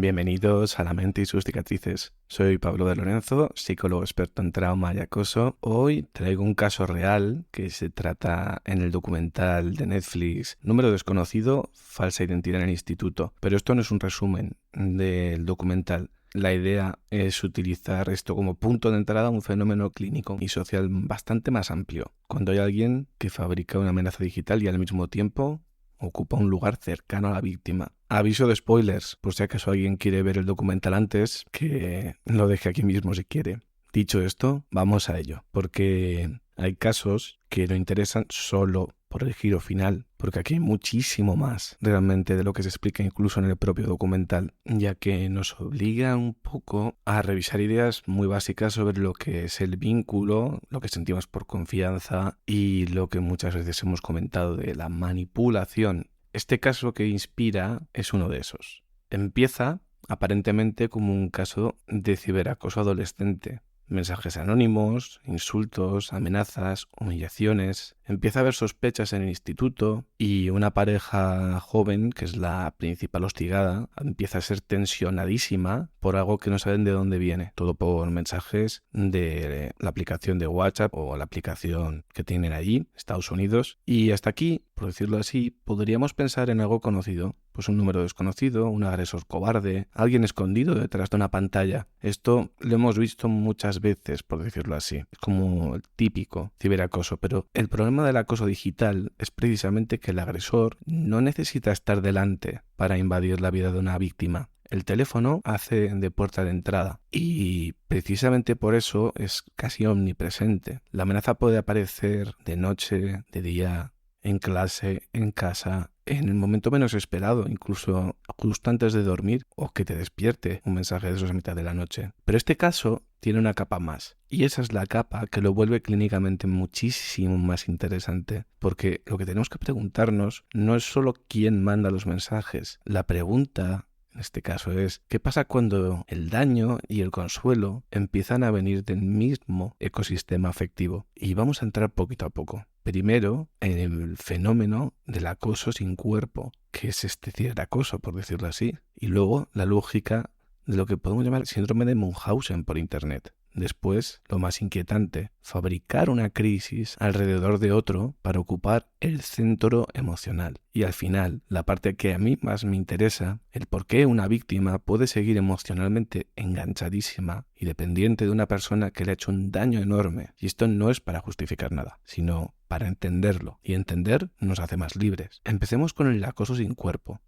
Bienvenidos a La mente y sus cicatrices. Soy Pablo de Lorenzo, psicólogo experto en trauma y acoso. Hoy traigo un caso real que se trata en el documental de Netflix Número desconocido, falsa identidad en el instituto. Pero esto no es un resumen del documental. La idea es utilizar esto como punto de entrada a un fenómeno clínico y social bastante más amplio. Cuando hay alguien que fabrica una amenaza digital y al mismo tiempo ocupa un lugar cercano a la víctima. Aviso de spoilers, por si acaso alguien quiere ver el documental antes, que lo deje aquí mismo si quiere. Dicho esto, vamos a ello, porque hay casos que no interesan solo por el giro final, porque aquí hay muchísimo más realmente de lo que se explica incluso en el propio documental, ya que nos obliga un poco a revisar ideas muy básicas sobre lo que es el vínculo, lo que sentimos por confianza y lo que muchas veces hemos comentado de la manipulación. Este caso que inspira es uno de esos. Empieza aparentemente como un caso de ciberacoso adolescente. Mensajes anónimos, insultos, amenazas, humillaciones. Empieza a haber sospechas en el instituto y una pareja joven, que es la principal hostigada, empieza a ser tensionadísima por algo que no saben de dónde viene. Todo por mensajes de la aplicación de WhatsApp o la aplicación que tienen allí, Estados Unidos. Y hasta aquí, por decirlo así, podríamos pensar en algo conocido. Pues un número desconocido, un agresor cobarde, alguien escondido detrás de una pantalla. Esto lo hemos visto muchas veces, por decirlo así. Es como el típico ciberacoso, pero el problema del acoso digital es precisamente que el agresor no necesita estar delante para invadir la vida de una víctima. El teléfono hace de puerta de entrada y precisamente por eso es casi omnipresente. La amenaza puede aparecer de noche, de día, en clase, en casa, en el momento menos esperado, incluso justo antes de dormir o que te despierte un mensaje de esos a mitad de la noche. Pero este caso tiene una capa más y esa es la capa que lo vuelve clínicamente muchísimo más interesante, porque lo que tenemos que preguntarnos no es solo quién manda los mensajes. La pregunta en este caso es, ¿qué pasa cuando el daño y el consuelo empiezan a venir del mismo ecosistema afectivo? Y vamos a entrar poquito a poco. Primero, en el fenómeno del acoso sin cuerpo, que es este ciberacoso, por decirlo así. Y luego, la lógica de lo que podemos llamar síndrome de Munchausen por Internet. Después, lo más inquietante, fabricar una crisis alrededor de otro para ocupar el centro emocional. Y al final, la parte que a mí más me interesa, el por qué una víctima puede seguir emocionalmente enganchadísima y dependiente de una persona que le ha hecho un daño enorme. Y esto no es para justificar nada, sino para entenderlo. Y entender nos hace más libres. Empecemos con el acoso sin cuerpo,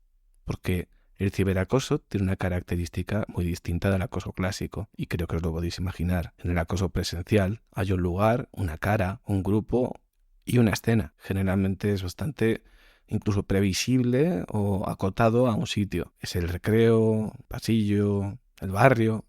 porque el ciberacoso tiene una característica muy distinta del acoso clásico y creo que os lo podéis imaginar. En el acoso presencial hay un lugar, una cara, un grupo y una escena. Generalmente es bastante incluso previsible o acotado a un sitio. Es el recreo, el pasillo, el barrio,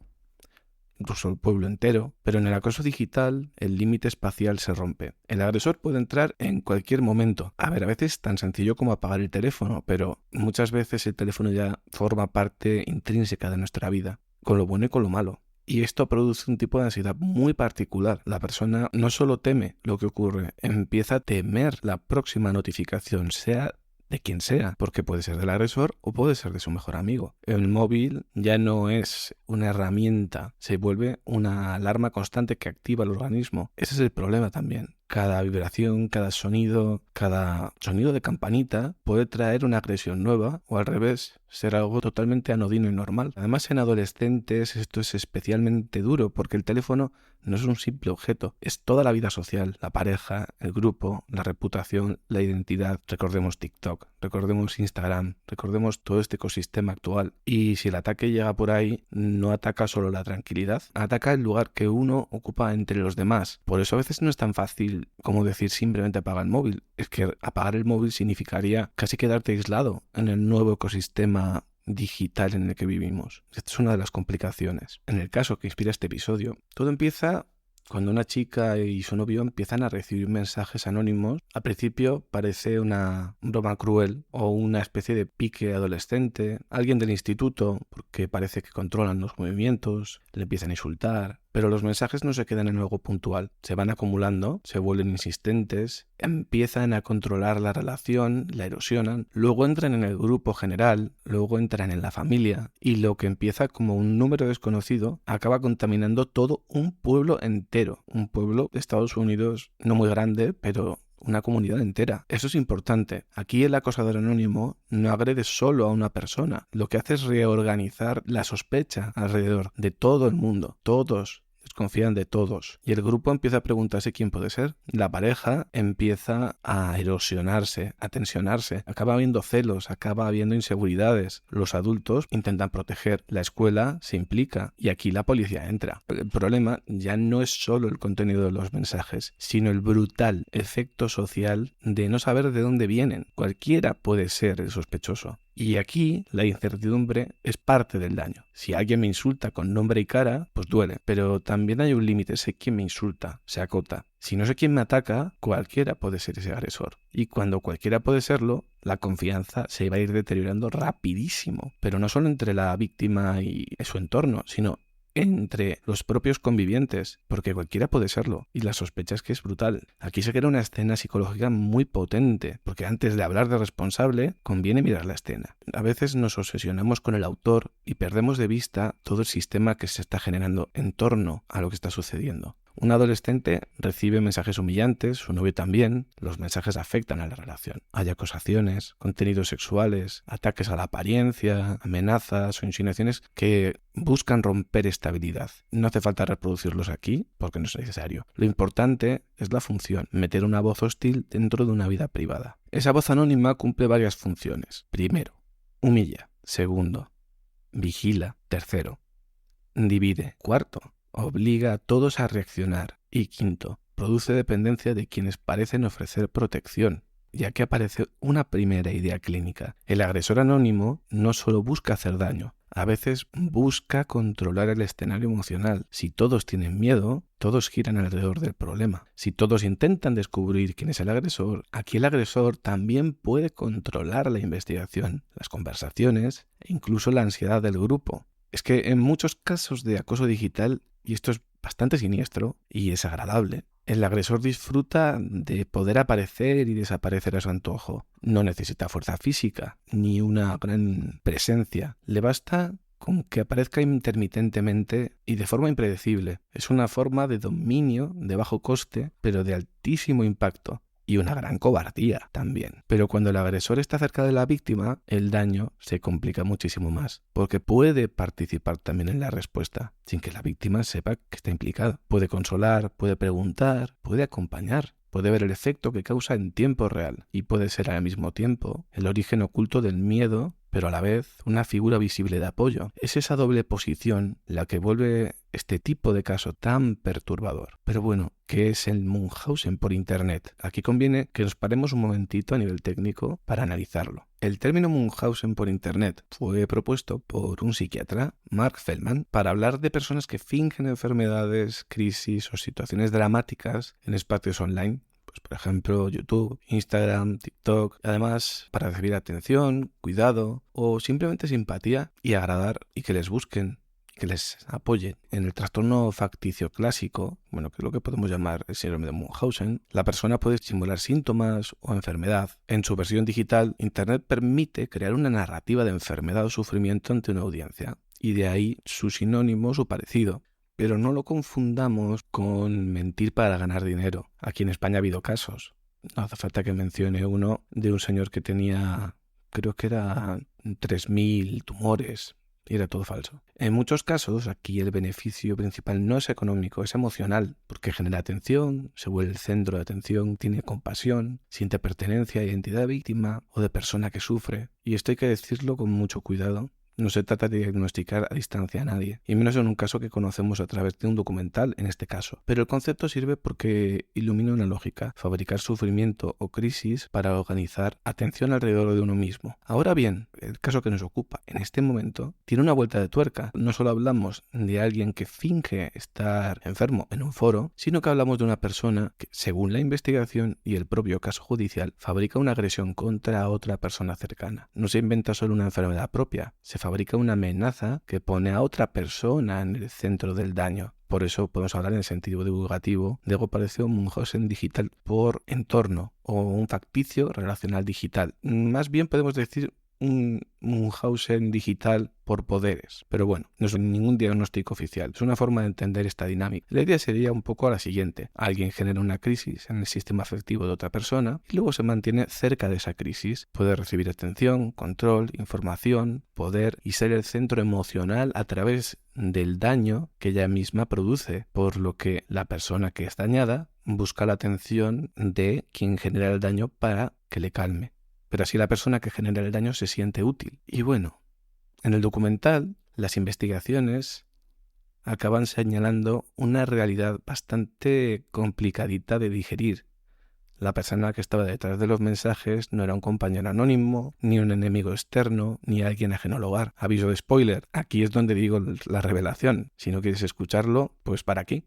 incluso el pueblo entero, pero en el acoso digital el límite espacial se rompe. El agresor puede entrar en cualquier momento. A veces tan sencillo como apagar el teléfono, pero muchas veces el teléfono ya forma parte intrínseca de nuestra vida, con lo bueno y con lo malo. Y esto produce un tipo de ansiedad muy particular. La persona no solo teme lo que ocurre, empieza a temer la próxima notificación, sea de quien sea, porque puede ser del agresor o puede ser de su mejor amigo. El móvil ya no es una herramienta, se vuelve una alarma constante que activa el organismo. Ese es el problema también. Cada vibración, cada sonido de campanita puede traer una agresión nueva o al revés, ser algo totalmente anodino y normal. Además, en adolescentes esto es especialmente duro porque el teléfono no es un simple objeto, es toda la vida social, la pareja, el grupo, la reputación, la identidad. Recordemos TikTok, recordemos Instagram, recordemos todo este ecosistema actual. Y si el ataque llega por ahí, no ataca solo la tranquilidad, ataca el lugar que uno ocupa entre los demás. Por eso a veces no es tan fácil como decir simplemente apaga el móvil. Es que apagar el móvil significaría casi quedarte aislado en el nuevo ecosistema digital en el que vivimos. Esta es una de las complicaciones. En el caso que inspira este episodio, todo empieza cuando una chica y su novio empiezan a recibir mensajes anónimos. Al principio parece una broma cruel o una especie de pique adolescente, alguien del instituto, porque parece que controlan los movimientos, le empiezan a insultar. Pero los mensajes no se quedan en algo puntual, se van acumulando, se vuelven insistentes, empiezan a controlar la relación, la erosionan, luego entran en el grupo general, luego entran en la familia, y lo que empieza como un número desconocido acaba contaminando todo un pueblo entero, un pueblo de Estados Unidos no muy grande, pero una comunidad entera. Eso es importante. Aquí el acosador anónimo no agrede solo a una persona, lo que hace es reorganizar la sospecha alrededor de todo el mundo, todos desconfían de todos. Y el grupo empieza a preguntarse quién puede ser. La pareja empieza a erosionarse, a tensionarse. Acaba habiendo celos, acaba habiendo inseguridades. Los adultos intentan proteger. La escuela se implica y aquí la policía entra. El problema ya no es solo el contenido de los mensajes, sino el brutal efecto social de no saber de dónde vienen. Cualquiera puede ser el sospechoso. Y aquí la incertidumbre es parte del daño. Si alguien me insulta con nombre y cara, pues duele. Pero también hay un límite. Sé quién me insulta, se acota. Si no sé quién me ataca, cualquiera puede ser ese agresor. Y cuando cualquiera puede serlo, la confianza se va a ir deteriorando rapidísimo. Pero no solo entre la víctima y su entorno, sino entre los propios convivientes, porque cualquiera puede serlo, y la sospecha es que es brutal. Aquí se crea una escena psicológica muy potente, porque antes de hablar de responsable, conviene mirar la escena. A veces nos obsesionamos con el autor y perdemos de vista todo el sistema que se está generando en torno a lo que está sucediendo. Un adolescente recibe mensajes humillantes, su novio también, los mensajes afectan a la relación. Hay acusaciones, contenidos sexuales, ataques a la apariencia, amenazas o insinuaciones que buscan romper estabilidad. No hace falta reproducirlos aquí porque no es necesario. Lo importante es la función, meter una voz hostil dentro de una vida privada. Esa voz anónima cumple varias funciones. Primero, humilla. Segundo, vigila. Tercero, divide. Cuarto, obliga a todos a reaccionar. Y quinto, produce dependencia de quienes parecen ofrecer protección, ya que aparece una primera idea clínica. El agresor anónimo no solo busca hacer daño, a veces busca controlar el escenario emocional. Si todos tienen miedo, todos giran alrededor del problema. Si todos intentan descubrir quién es el agresor, aquí el agresor también puede controlar la investigación, las conversaciones e incluso la ansiedad del grupo. Es que en muchos casos de acoso digital, y esto es bastante siniestro y desagradable, el agresor disfruta de poder aparecer y desaparecer a su antojo. No necesita fuerza física ni una gran presencia. Le basta con que aparezca intermitentemente y de forma impredecible. Es una forma de dominio de bajo coste, pero de altísimo impacto. Y una gran cobardía también. Pero cuando el agresor está cerca de la víctima, el daño se complica muchísimo más, porque puede participar también en la respuesta, sin que la víctima sepa que está implicada. Puede consolar, puede preguntar, puede acompañar, puede ver el efecto que causa en tiempo real, y puede ser al mismo tiempo el origen oculto del miedo, pero a la vez una figura visible de apoyo. Es esa doble posición la que vuelve este tipo de caso tan perturbador. Pero bueno, ¿qué es el Munchausen por Internet? Aquí conviene que nos paremos un momentito a nivel técnico para analizarlo. El término Munchausen por Internet fue propuesto por un psiquiatra, Mark Feldman, para hablar de personas que fingen enfermedades, crisis o situaciones dramáticas en espacios online. Por ejemplo, YouTube, Instagram, TikTok, además para recibir atención, cuidado o simplemente simpatía y agradar y que les busquen, que les apoyen. En el trastorno facticio clásico, que es lo que podemos llamar el síndrome de Munchausen, la persona puede simular síntomas o enfermedad. En su versión digital, Internet permite crear una narrativa de enfermedad o sufrimiento ante una audiencia y de ahí su sinónimo, su parecido. Pero no lo confundamos con mentir para ganar dinero. Aquí en España ha habido casos. No hace falta que mencione uno de un señor que tenía, creo que era 3.000 tumores. y era todo falso. En muchos casos, aquí el beneficio principal no es económico, es emocional, porque genera atención, se vuelve el centro de atención, tiene compasión, siente pertenencia, identidad de víctima o de persona que sufre. Y esto hay que decirlo con mucho cuidado. No se trata de diagnosticar a distancia a nadie, y menos en un caso que conocemos a través de un documental, en este caso. Pero el concepto sirve porque ilumina una lógica, fabricar sufrimiento o crisis para organizar atención alrededor de uno mismo. Ahora bien, el caso que nos ocupa en este momento tiene una vuelta de tuerca. No solo hablamos de alguien que finge estar enfermo en un foro, sino que hablamos de una persona que, según la investigación y el propio caso judicial, fabrica una agresión contra otra persona cercana. No se inventa solo una enfermedad propia, se fabrica una amenaza que pone a otra persona en el centro del daño. Por eso podemos hablar en sentido divulgativo de algo parecido a un Munchausen digital por entorno o un facticio relacional digital. Más bien podemos decir un Munchausen digital por poderes. Pero bueno, no es ningún diagnóstico oficial. Es una forma de entender esta dinámica. La idea sería un poco la siguiente. Alguien genera una crisis en el sistema afectivo de otra persona y luego se mantiene cerca de esa crisis. Puede recibir atención, control, información, poder y ser el centro emocional a través del daño que ella misma produce, por lo que la persona que es dañada busca la atención de quien genera el daño para que le calme. Pero así la persona que genera el daño se siente útil. Y bueno, en el documental, las investigaciones acaban señalando una realidad bastante complicadita de digerir. La persona que estaba detrás de los mensajes no era un compañero anónimo, ni un enemigo externo, ni alguien ajeno al hogar. Aviso de spoiler, aquí es donde digo la revelación. Si no quieres escucharlo, pues para aquí.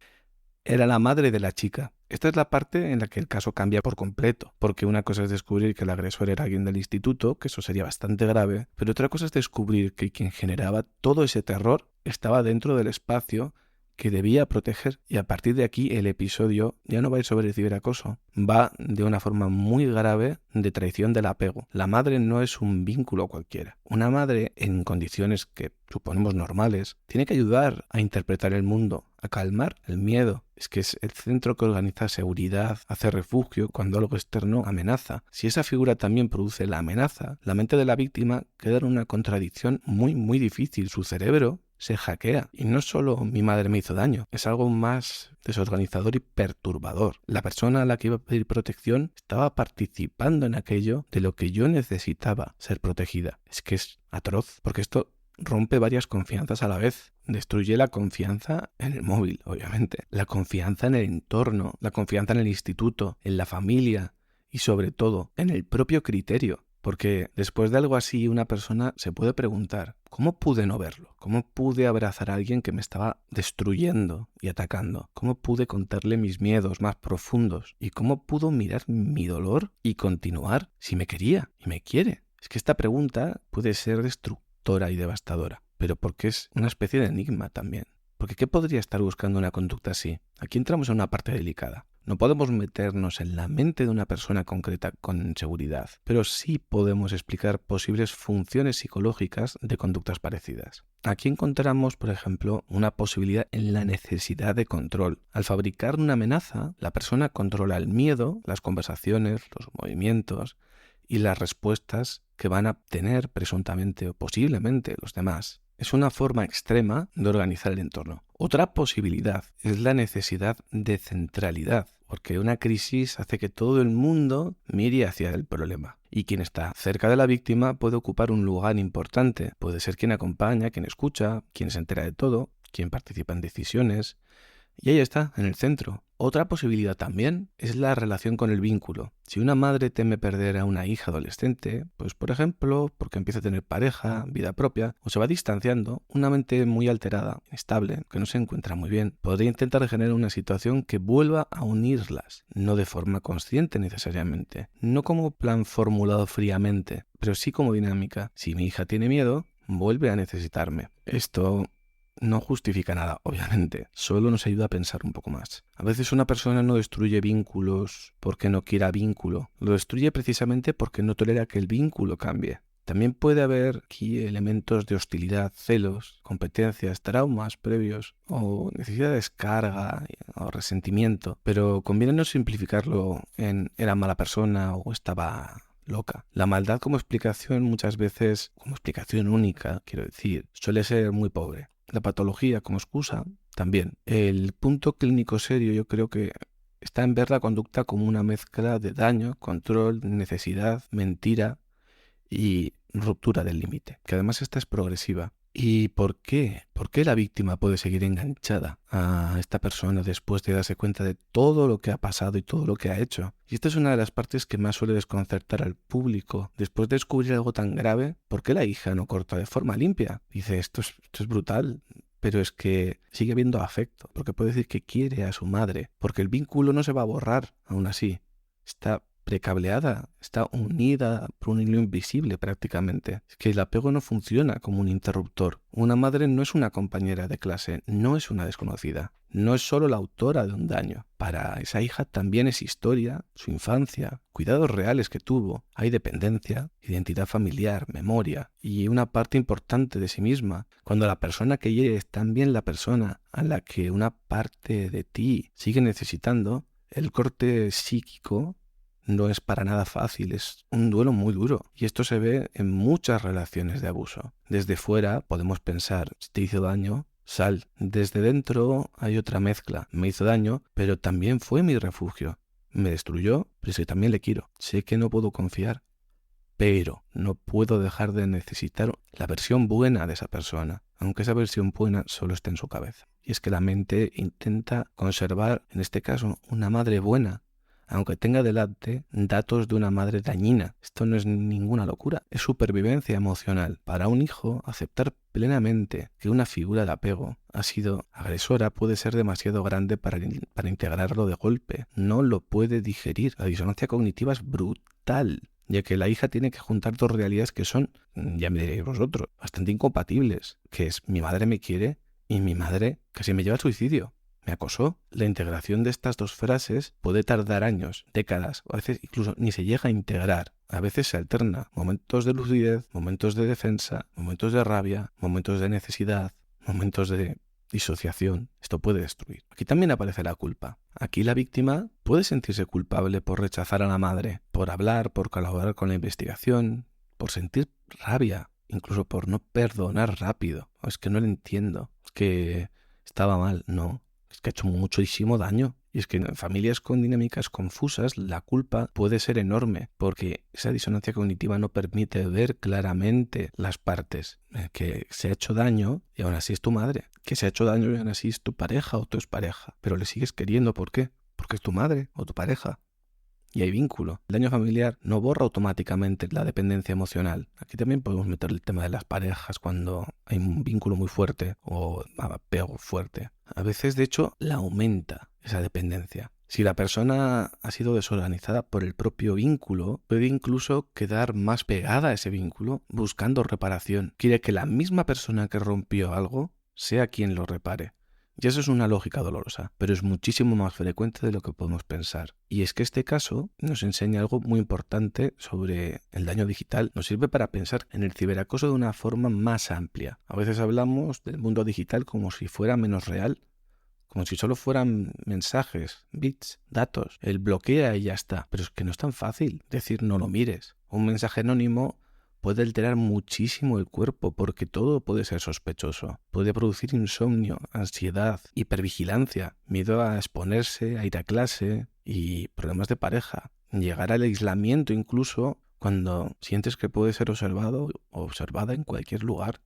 Era la madre de la chica. Esta es la parte en la que el caso cambia por completo, porque una cosa es descubrir que el agresor era alguien del instituto, que eso sería bastante grave, pero otra cosa es descubrir que quien generaba todo ese terror estaba dentro del espacio que debía proteger. Y a partir de aquí el episodio ya no va a ir sobre el ciberacoso, va de una forma muy grave de traición del apego. La madre no es un vínculo cualquiera. Una madre en condiciones que suponemos normales tiene que ayudar a interpretar el mundo, a calmar el miedo. Es que es el centro que organiza seguridad, hace refugio cuando algo externo amenaza. Si esa figura también produce la amenaza, la mente de la víctima queda en una contradicción muy difícil. Su cerebro se hackea. Y no solo mi madre me hizo daño, es algo más desorganizador y perturbador. La persona a la que iba a pedir protección estaba participando en aquello de lo que yo necesitaba ser protegida. Es que es atroz, porque esto rompe varias confianzas a la vez. Destruye la confianza en el móvil, obviamente, la confianza en el entorno, la confianza en el instituto, en la familia y sobre todo en el propio criterio. Porque después de algo así una persona se puede preguntar, ¿cómo pude no verlo? ¿Cómo pude abrazar a alguien que me estaba destruyendo y atacando? ¿Cómo pude contarle mis miedos más profundos? ¿Y cómo pudo mirar mi dolor y continuar si me quería y me quiere? Es que esta pregunta puede ser destructora y devastadora, pero porque es una especie de enigma también. Porque ¿qué podría estar buscando una conducta así? Aquí entramos en una parte delicada. No podemos meternos en la mente de una persona concreta con seguridad, pero sí podemos explicar posibles funciones psicológicas de conductas parecidas. Aquí encontramos, por ejemplo, una posibilidad en la necesidad de control. Al fabricar una amenaza, la persona controla el miedo, las conversaciones, los movimientos y las respuestas que van a tener presuntamente o posiblemente los demás. Es una forma extrema de organizar el entorno. Otra posibilidad es la necesidad de centralidad, porque una crisis hace que todo el mundo mire hacia el problema. Y quien está cerca de la víctima puede ocupar un lugar importante. Puede ser quien acompaña, quien escucha, quien se entera de todo, quien participa en decisiones. Y ahí está, en el centro. Otra posibilidad también es la relación con el vínculo. Si una madre teme perder a una hija adolescente, pues por ejemplo, porque empieza a tener pareja, vida propia, o se va distanciando, una mente muy alterada, inestable, que no se encuentra muy bien, podría intentar generar una situación que vuelva a unirlas, no de forma consciente necesariamente, no como plan formulado fríamente, pero sí como dinámica. Si mi hija tiene miedo, vuelve a necesitarme. Esto no justifica nada, obviamente, solo nos ayuda a pensar un poco más. A veces una persona no destruye vínculos porque no quiera vínculo, lo destruye precisamente porque no tolera que el vínculo cambie. También puede haber aquí elementos de hostilidad, celos, competencias, traumas previos o necesidad de descarga o resentimiento, pero conviene no simplificarlo en era mala persona o estaba loca. La maldad como explicación muchas veces, como explicación única, quiero decir, suele ser muy pobre. La patología como excusa también. El punto clínico serio yo creo que está en ver la conducta como una mezcla de daño, control, necesidad, mentira y ruptura del límite, que además esta es progresiva. ¿Y por qué? ¿Por qué la víctima puede seguir enganchada a esta persona después de darse cuenta de todo lo que ha pasado y todo lo que ha hecho? Y esta es una de las partes que más suele desconcertar al público. Después de descubrir algo tan grave, ¿por qué la hija no corta de forma limpia? Dice, esto es brutal. Pero es que sigue habiendo afecto, porque puede decir que quiere a su madre, porque el vínculo no se va a borrar aún así. Está precableada, está unida por un hilo invisible prácticamente. Es que el apego no funciona como un interruptor. Una madre no es una compañera de clase, no es una desconocida, no es solo la autora de un daño. Para esa hija también es historia, su infancia, cuidados reales que tuvo, hay dependencia, identidad familiar, memoria y una parte importante de sí misma. Cuando la persona que hiere es también la persona a la que una parte de ti sigue necesitando, el corte psíquico no es para nada fácil, es un duelo muy duro. Y esto se ve en muchas relaciones de abuso. Desde fuera podemos pensar, si te hizo daño, sal. Desde dentro hay otra mezcla. Me hizo daño, pero también fue mi refugio. Me destruyó, pero es que también le quiero. Sé que no puedo confiar, pero no puedo dejar de necesitar la versión buena de esa persona, aunque esa versión buena solo esté en su cabeza. Y es que la mente intenta conservar, en este caso, una madre buena, aunque tenga delante datos de una madre dañina. Esto no es ninguna locura, es supervivencia emocional. Para un hijo, aceptar plenamente que una figura de apego ha sido agresora puede ser demasiado grande para integrarlo de golpe. No lo puede digerir. La disonancia cognitiva es brutal, ya que la hija tiene que juntar dos realidades que son, ya me diréis vosotros, bastante incompatibles, que es mi madre me quiere y mi madre casi me lleva al suicidio. Me acosó. La integración de estas dos frases puede tardar años, décadas, o a veces incluso ni se llega a integrar. A veces se alterna momentos de lucidez, momentos de defensa, momentos de rabia, momentos de necesidad, momentos de disociación. Esto puede destruir. Aquí también aparece la culpa. Aquí la víctima puede sentirse culpable por rechazar a la madre, por hablar, por colaborar con la investigación, por sentir rabia, incluso por no perdonar rápido. Es que no lo entiendo. Es que estaba mal. No. Es que ha hecho muchísimo daño. Y es que en familias con dinámicas confusas la culpa puede ser enorme porque esa disonancia cognitiva no permite ver claramente las partes. Que se ha hecho daño y aún así es tu madre. Que se ha hecho daño y aún así es tu pareja o tu expareja. Pero le sigues queriendo. ¿Por qué? Porque es tu madre o tu pareja. Y hay vínculo. El daño familiar no borra automáticamente la dependencia emocional. Aquí también podemos meter el tema de las parejas cuando hay un vínculo muy fuerte o apego fuerte. A veces, de hecho, la aumenta esa dependencia. Si la persona ha sido desorganizada por el propio vínculo, puede incluso quedar más pegada a ese vínculo buscando reparación. Quiere que la misma persona que rompió algo sea quien lo repare. Y eso es una lógica dolorosa, pero es muchísimo más frecuente de lo que podemos pensar. Y es que este caso nos enseña algo muy importante sobre el daño digital. Nos sirve para pensar en el ciberacoso de una forma más amplia. A veces hablamos del mundo digital como si fuera menos real, como si solo fueran mensajes, bits, datos. El bloquea y ya está. Pero es que no es tan fácil decir no lo mires. Un mensaje anónimo puede alterar muchísimo el cuerpo porque todo puede ser sospechoso. Puede producir insomnio, ansiedad, hipervigilancia, miedo a exponerse, a ir a clase y problemas de pareja. Llegar al aislamiento incluso cuando sientes que puedes ser observado o observada en cualquier lugar.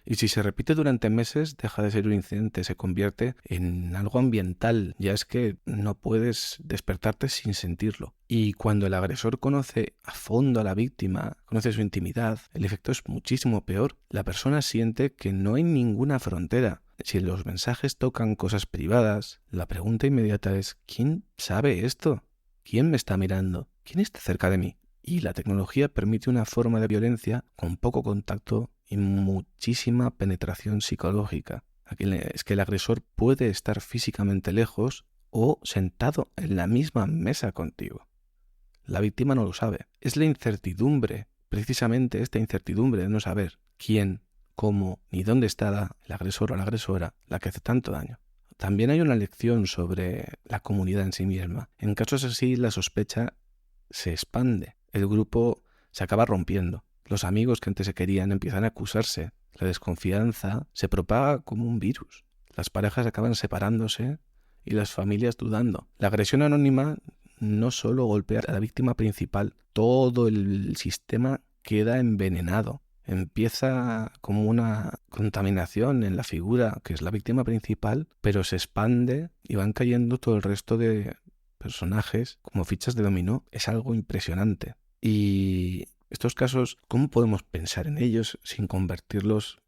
Y si se repite durante meses, deja de ser un incidente, se convierte en algo ambiental. Ya es que no puedes despertarte sin sentirlo. Y cuando el agresor conoce a fondo a la víctima, conoce su intimidad, el efecto es muchísimo peor. La persona siente que no hay ninguna frontera. Si los mensajes tocan cosas privadas, la pregunta inmediata es ¿quién sabe esto? ¿Quién me está mirando? ¿Quién está cerca de mí? Y la tecnología permite una forma de violencia con poco contacto y muchísima penetración psicológica. Aquí es que el agresor puede estar físicamente lejos o sentado en la misma mesa contigo. La víctima no lo sabe. Es la incertidumbre, precisamente esta incertidumbre de no saber quién, cómo ni dónde está el agresor o la agresora la que hace tanto daño. También hay una lección sobre la comunidad en sí misma. En casos así, la sospecha se expande. El grupo se acaba rompiendo. Los amigos que antes se querían empiezan a acusarse. La desconfianza se propaga como un virus. Las parejas acaban separándose y las familias dudando. La agresión anónima no solo golpea a la víctima principal, todo el sistema queda envenenado. Empieza como una contaminación en la figura que es la víctima principal, pero se expande y van cayendo todo el resto de personajes como fichas de dominó. Es algo impresionante. Y estos casos, ¿cómo podemos pensar en ellos sin convertirlos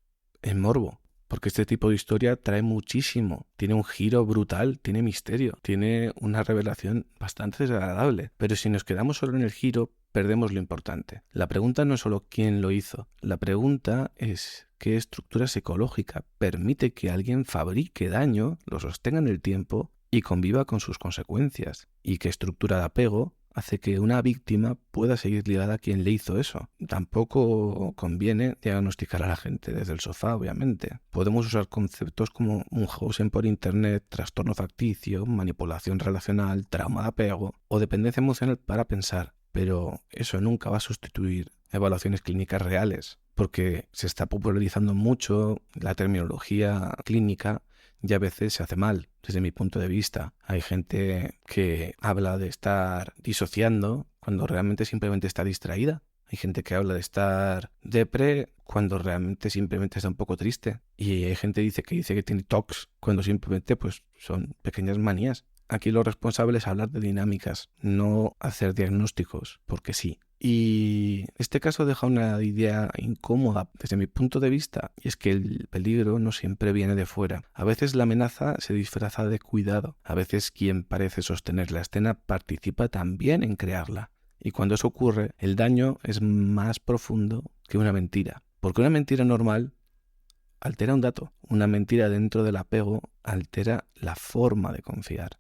en morbo? Porque este tipo de historia trae muchísimo, tiene un giro brutal, tiene misterio, tiene una revelación bastante desagradable. Pero si nos quedamos solo en el giro, perdemos lo importante. La pregunta no es solo quién lo hizo, la pregunta es qué estructura psicológica permite que alguien fabrique daño, lo sostenga en el tiempo y conviva con sus consecuencias. Y qué estructura de apego hace que una víctima pueda seguir ligada a quien le hizo eso. Tampoco conviene diagnosticar a la gente desde el sofá, obviamente. Podemos usar conceptos como Munchausen por internet, trastorno facticio, manipulación relacional, trauma de apego o dependencia emocional para pensar, pero eso nunca va a sustituir evaluaciones clínicas reales, porque se está popularizando mucho la terminología clínica y a veces se hace mal, desde mi punto de vista. Hay gente que habla de estar disociando cuando realmente simplemente está distraída. Hay gente que habla de estar depre cuando realmente simplemente está un poco triste. Y hay gente que dice que tiene TOCs cuando simplemente pues son pequeñas manías. Aquí lo responsable es hablar de dinámicas, no hacer diagnósticos, porque sí. Y este caso deja una idea incómoda desde mi punto de vista, y es que el peligro no siempre viene de fuera. A veces la amenaza se disfraza de cuidado, a veces quien parece sostener la escena participa también en crearla. Y cuando eso ocurre, el daño es más profundo que una mentira, porque una mentira normal altera un dato, una mentira dentro del apego altera la forma de confiar.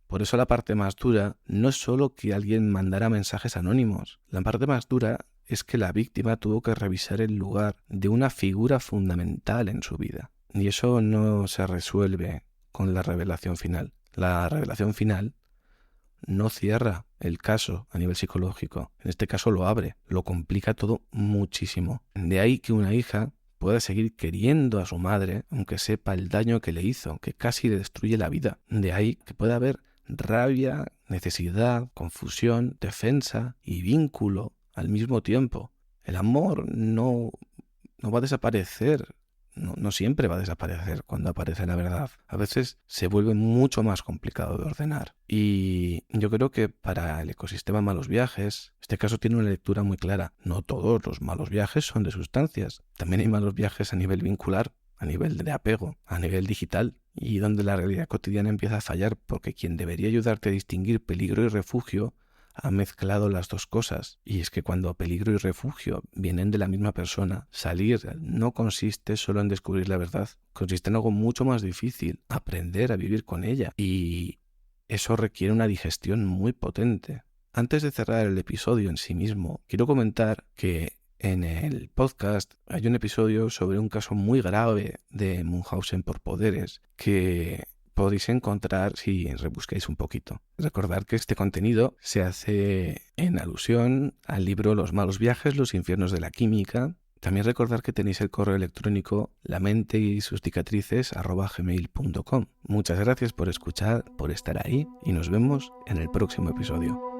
Por eso la parte más dura no es solo que alguien mandara mensajes anónimos. La parte más dura es que la víctima tuvo que revisar el lugar de una figura fundamental en su vida. Y eso no se resuelve con la revelación final. La revelación final no cierra el caso a nivel psicológico. En este caso lo abre, lo complica todo muchísimo. De ahí que una hija pueda seguir queriendo a su madre, aunque sepa el daño que le hizo, que casi le destruye la vida. De ahí que pueda haber rabia, necesidad, confusión, defensa y vínculo al mismo tiempo. El amor no va a desaparecer, no siempre va a desaparecer cuando aparece la verdad. A veces se vuelve mucho más complicado de ordenar. Y yo creo que para el ecosistema malos viajes, este caso tiene una lectura muy clara. No todos los malos viajes son de sustancias. También hay malos viajes a nivel vincular, a nivel de apego, a nivel digital, y donde la realidad cotidiana empieza a fallar porque quien debería ayudarte a distinguir peligro y refugio ha mezclado las dos cosas. Y es que cuando peligro y refugio vienen de la misma persona, salir no consiste solo en descubrir la verdad, consiste en algo mucho más difícil, aprender a vivir con ella, y eso requiere una digestión muy potente. Antes de cerrar el episodio en sí mismo, quiero comentar que en el podcast hay un episodio sobre un caso muy grave de Munchausen por poderes que podéis encontrar si rebuscáis un poquito. Recordad que este contenido se hace en alusión al libro Los malos viajes, los infiernos de la química. También recordad que tenéis el correo electrónico lamenteYsuscicatrices@gmail.com. Muchas gracias por escuchar, por estar ahí, y nos vemos en el próximo episodio.